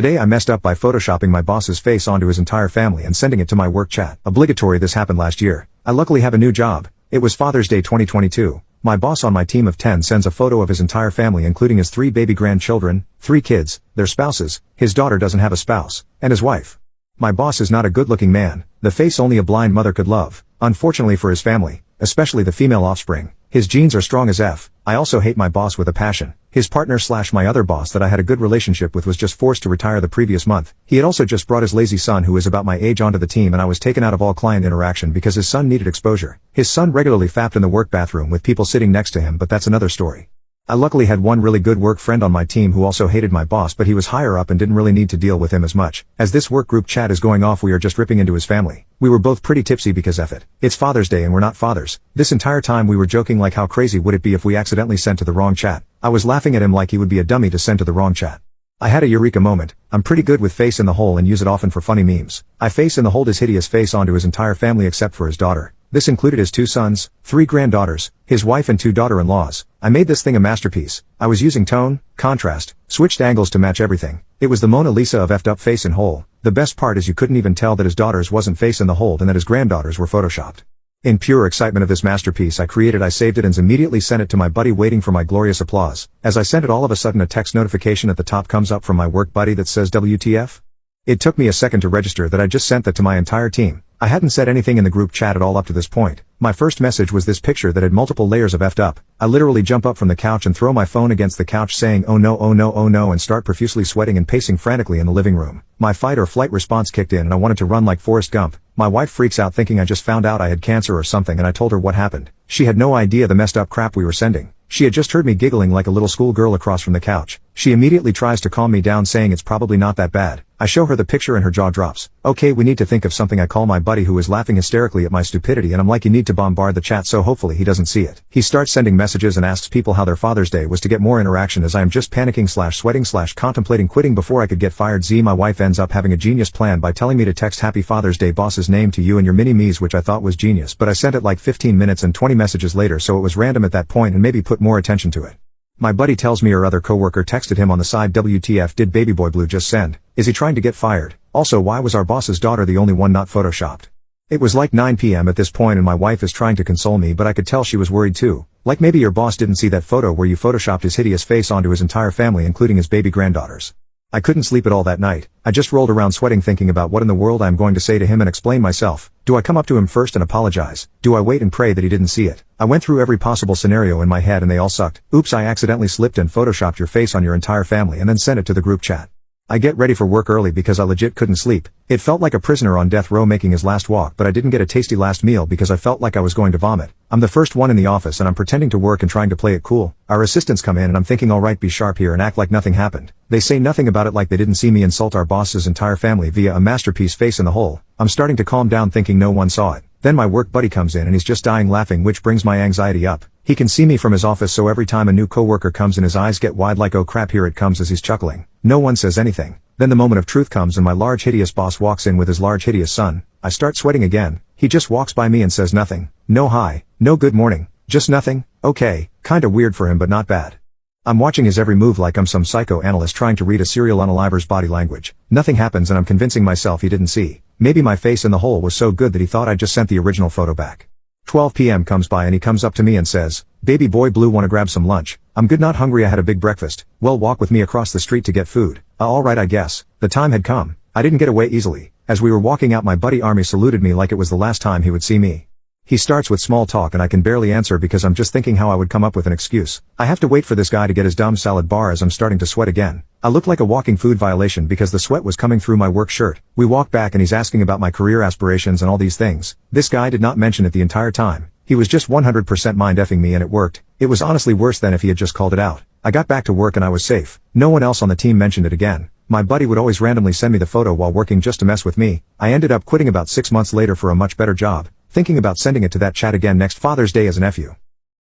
Today I messed up by photoshopping my boss's face onto his entire family and sending it to my work chat. Obligatory. This happened last year. I luckily have a new job. It was Father's Day 2022. My boss on my team of 10 sends a photo of his entire family including his 3 baby grandchildren, 3 kids, their spouses, his daughter doesn't have a spouse, and his wife. My boss is not a good-looking man, the face only a blind mother could love, unfortunately for his family, especially the female offspring. His genes are strong as F. I also hate my boss with a passion. His partner/my other boss that I had a good relationship with was just forced to retire the previous month. He had also just brought his lazy son who is about my age onto the team and I was taken out of all client interaction because his son needed exposure. His son regularly fapped in the work bathroom with people sitting next to him, but that's another story. I luckily had one really good work friend on my team who also hated my boss, but he was higher up and didn't really need to deal with him as much. As this work group chat is going off, we are just ripping into his family. We were both pretty tipsy because F it. It's Father's Day and we're not fathers. This entire time we were joking like how crazy would it be if we accidentally sent to the wrong chat. I was laughing at him like he would be a dummy to send to the wrong chat. I had a eureka moment. I'm pretty good with face in the hole and use it often for funny memes. I face in the hole his hideous face onto his entire family except for his daughter. This included his 2 sons, 3 granddaughters, his wife and 2 daughter-in-laws. I made this thing a masterpiece. I was using tone, contrast, switched angles to match everything. It was the Mona Lisa of effed up face in hole. The best part is you couldn't even tell that his daughters wasn't face in the hole and that his granddaughters were photoshopped. In pure excitement of this masterpiece I saved it and immediately sent it to my buddy waiting for my glorious applause. As I sent it all of a sudden a text notification at the top comes up from my work buddy that says WTF? It took me a second to register that I just sent that to my entire team. I hadn't said anything in the group chat at all up to this point. My first message was this picture that had multiple layers of effed up. I literally jump up from the couch and throw my phone against the couch saying oh no oh no oh no and start profusely sweating and pacing frantically in the living room. My fight or flight response kicked in and I wanted to run like Forrest Gump. My wife freaks out thinking I just found out I had cancer or something and I told her what happened. She had no idea the messed up crap we were sending. She had just heard me giggling like a little schoolgirl across from the couch. She immediately tries to calm me down saying it's probably not that bad. I show her the picture and her jaw drops. Okay, we need to think of something. I call my buddy who is laughing hysterically at my stupidity and I'm like, you need to bombard the chat so hopefully he doesn't see it. He starts sending messages and asks people how their Father's Day was to get more interaction as I am just panicking/sweating/contemplating quitting before I could get fired. My wife ends up having a genius plan by telling me to text Happy Father's Day boss's name to you and your mini-me's, which I thought was genius, but I sent it like 15 minutes and 20 messages later so it was random at that point and maybe put more attention to it. My buddy tells me her other coworker texted him on the side WTF did Baby Boy Blue just send? Is he trying to get fired? Also why was our boss's daughter the only one not photoshopped? It was like 9 p.m. at this point and my wife is trying to console me but I could tell she was worried too. Like maybe your boss didn't see that photo where you photoshopped his hideous face onto his entire family including his baby granddaughters. I couldn't sleep at all that night. I just rolled around sweating thinking about what in the world I am going to say to him and explain myself. Do I come up to him first and apologize? Do I wait and pray that he didn't see it? I went through every possible scenario in my head and they all sucked. Oops, I accidentally slipped and photoshopped your face on your entire family and then sent it to the group chat. I get ready for work early because I legit couldn't sleep. It felt like a prisoner on death row making his last walk, but I didn't get a tasty last meal because I felt like I was going to vomit. I'm the first one in the office and I'm pretending to work and trying to play it cool. Our assistants come in and I'm thinking alright, be sharp here and act like nothing happened. They say nothing about it like they didn't see me insult our boss's entire family via a masterpiece face in the hole. I'm starting to calm down thinking no one saw it. Then my work buddy comes in and he's just dying laughing, which brings my anxiety up. He can see me from his office so every time a new coworker comes in his eyes get wide like oh crap here it comes as he's chuckling. No one says anything. Then the moment of truth comes and my large hideous boss walks in with his large hideous son. I start sweating again. He just walks by me and says nothing. No hi, no good morning, just nothing. Okay, kinda weird for him but not bad. I'm watching his every move like I'm some psychoanalyst trying to read a serial unaliver's body language. Nothing happens and I'm convincing myself he didn't see. Maybe my face in the hole was so good that he thought I just sent the original photo back. 12 p.m. comes by and he comes up to me and says, Baby Boy Blue, wanna grab some lunch? I'm good, not hungry, I had a big breakfast. Well, walk with me across the street to get food. Alright, I guess. The time had come. I didn't get away easily. As we were walking out my buddy Army saluted me like it was the last time he would see me. He starts with small talk and I can barely answer because I'm just thinking how I would come up with an excuse. I have to wait for this guy to get his dumb salad bar as I'm starting to sweat again. I looked like a walking food violation because the sweat was coming through my work shirt. We walk back and he's asking about my career aspirations and all these things. This guy did not mention it the entire time. He was just 100% mind effing me and it worked. It was honestly worse than if he had just called it out. I got back to work and I was safe. No one else on the team mentioned it again. My buddy would always randomly send me the photo while working just to mess with me. I ended up quitting about 6 months later for a much better job, thinking about sending it to that chat again next Father's Day as an FU.